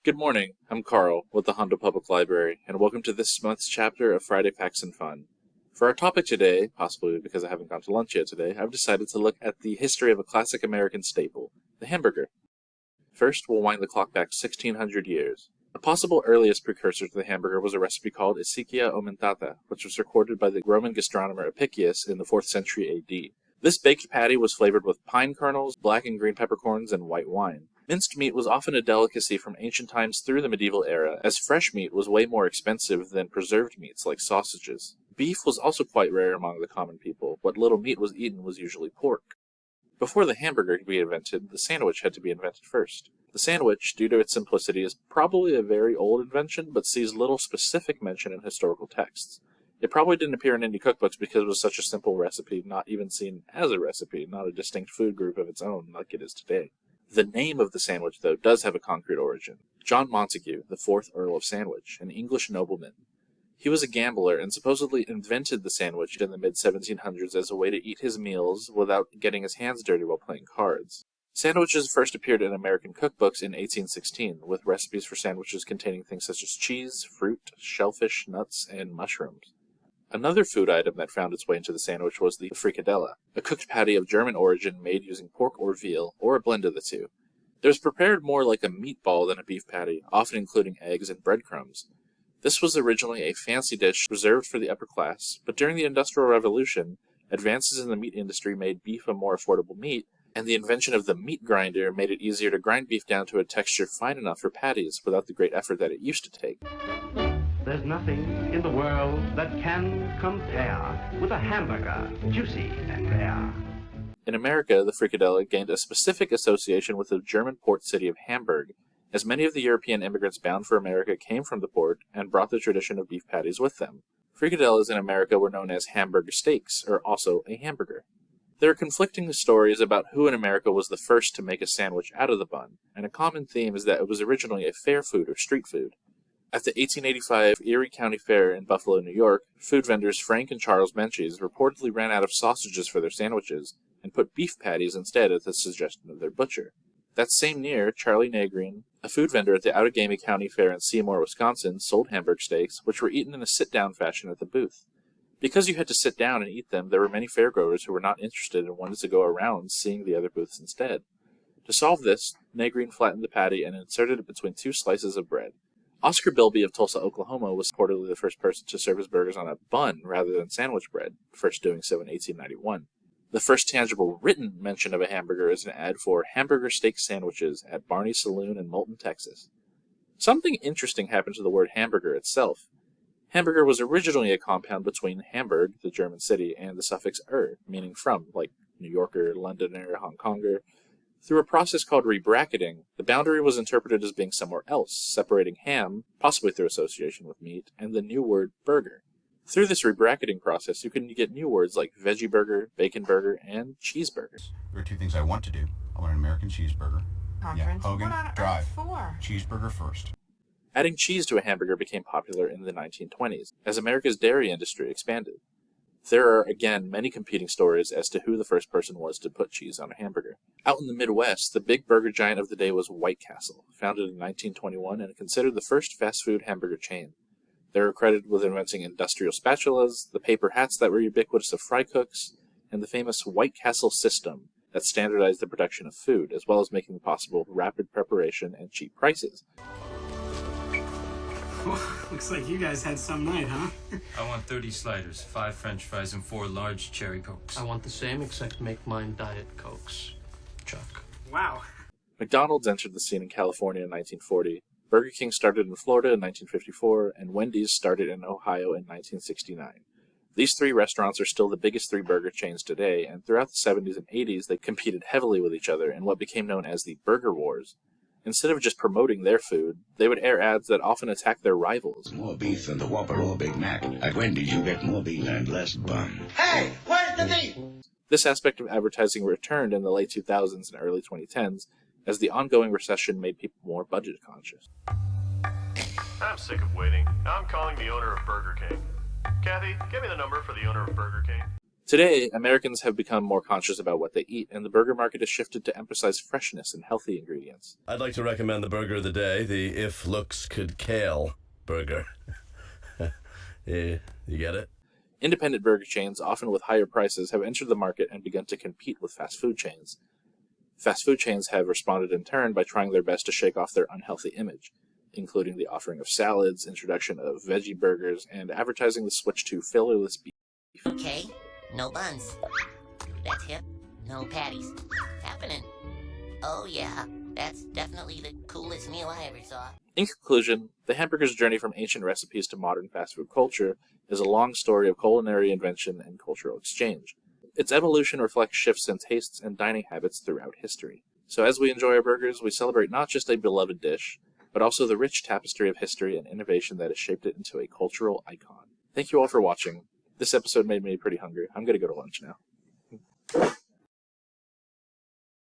Good morning, I'm Carl with the Honda Public Library, and welcome to this month's chapter of Friday Facts and Fun. For our topic today, possibly because I haven't gone to lunch yet today, I've decided to look at the history of a classic American staple, the hamburger. First, we'll wind the clock back 1600 years. The possible earliest precursor to the hamburger was a recipe called Isichia aumentata, which was recorded by the Roman gastronomer Apicius in the 4th century AD. This baked patty was flavored with pine kernels, black and green peppercorns, and white wine. Minced meat was often a delicacy from ancient times through the medieval era, as fresh meat was way more expensive than preserved meats like sausages. Beef was also quite rare among the common people. What little meat was eaten was usually pork. Before the hamburger could be invented, the sandwich had to be invented first. The sandwich, due to its simplicity, is probably a very old invention, but sees little specific mention in historical texts. It probably didn't appear in any cookbooks because it was such a simple recipe, not even seen as a recipe, not a distinct food group of its own like it is today. The name of the sandwich, though, does have a concrete origin. John Montagu, the 4th Earl of Sandwich, an English nobleman. He was a gambler and supposedly invented the sandwich in the mid-1700s as a way to eat his meals without getting his hands dirty while playing cards. Sandwiches first appeared in American cookbooks in 1816, with recipes for sandwiches containing things such as cheese, fruit, shellfish, nuts, and mushrooms. Another food item that found its way into the sandwich was the fricadella, a cooked patty of German origin made using pork or veal, or a blend of the two. It was prepared more like a meatball than a beef patty, often including eggs and breadcrumbs. This was originally a fancy dish reserved for the upper class, but during the Industrial Revolution, advances in the meat industry made beef a more affordable meat, and the invention of the meat grinder made it easier to grind beef down to a texture fine enough for patties without the great effort that it used to take. There's nothing in the world that can compare with a hamburger, juicy and rare. In America, the fricadella gained a specific association with the German port city of Hamburg, as many of the European immigrants bound for America came from the port and brought the tradition of beef patties with them. Fricadellas in America were known as Hamburger steaks, or also a hamburger. There are conflicting stories about who in America was the first to make a sandwich out of the bun, and a common theme is that it was originally a fair food or street food. At the 1885 Erie County Fair in Buffalo, New York, food vendors Frank and Charles Menchie's reportedly ran out of sausages for their sandwiches and put beef patties instead at the suggestion of their butcher. That same year, Charlie Nagreen, a food vendor at the Outagamie County Fair in Seymour, Wisconsin, sold Hamburg steaks, which were eaten in a sit-down fashion at the booth. Because you had to sit down and eat them, there were many fairgoers who were not interested and wanted to go around seeing the other booths instead. To solve this, Nagreen flattened the patty and inserted it between two slices of bread. Oscar Bilby of Tulsa, Oklahoma was reportedly the first person to serve his burgers on a bun rather than sandwich bread, first doing so in 1891. The first tangible written mention of a hamburger is an ad for hamburger steak sandwiches at Barney's Saloon in Moulton, Texas. Something interesting happened to the word hamburger itself. Hamburger was originally a compound between Hamburg, the German city, and the suffix meaning from, like New Yorker, Londoner, Hong Konger. Through a process called rebracketing, the boundary was interpreted as being somewhere else, separating ham, possibly through association with meat, and the new word burger. Through this rebracketing process, you can get new words like veggie burger, bacon burger, and cheeseburger. There are two things I want to do. I want an American cheeseburger. Conference. Yeah, Hogan, What on drive. earth for? Cheeseburger first. Adding cheese to a hamburger became popular in the 1920s, as America's dairy industry expanded. There are, again, many competing stories as to who the first person was to put cheese on a hamburger. Out in the Midwest, the big burger giant of the day was White Castle, founded in 1921 and considered the first fast food hamburger chain. They are credited with inventing industrial spatulas, the paper hats that were ubiquitous of fry cooks, and the famous White Castle system that standardized the production of food, as well as making possible rapid preparation and cheap prices. Looks like you guys had some night, huh? I want 30 sliders, 5 french fries, and 4 large cherry cokes. I want the same, except make mine Diet Cokes. Chuck. Wow. McDonald's entered the scene in California in 1940, Burger King started in Florida in 1954, and Wendy's started in Ohio in 1969. These three restaurants are still the biggest three burger chains today, and throughout the 70s and 80s they competed heavily with each other in what became known as the Burger Wars. Instead of just promoting their food, they would air ads that often attacked their rivals. More beef than the Whopper or Big Mac. At Wendy's, you get more beef and less bun. Hey, where's the beef? This aspect of advertising returned in the late 2000s and early 2010s, as the ongoing recession made people more budget conscious. I'm sick of waiting. I'm calling the owner of Burger King. Kathy, give me the number for the owner of Burger King. Today, Americans have become more conscious about what they eat, and the burger market has shifted to emphasize freshness and healthy ingredients. I'd like to recommend the burger of the day, the If Looks Could Kale burger. You get it? Independent burger chains, often with higher prices, have entered the market and begun to compete with fast food chains. Fast food chains have responded in turn by trying their best to shake off their unhealthy image, including the offering of salads, introduction of veggie burgers, and advertising the switch to fillerless beef. Okay, no buns. That's hip. No patties. Happening. Oh yeah, that's definitely the coolest meal I ever saw. In conclusion, the hamburger's journey from ancient recipes to modern fast food culture is a long story of culinary invention and cultural exchange. Its evolution reflects shifts in tastes and dining habits throughout history. So as we enjoy our burgers, we celebrate not just a beloved dish, but also the rich tapestry of history and innovation that has shaped it into a cultural icon. Thank you all for watching. This episode made me pretty hungry. I'm going to go to lunch now.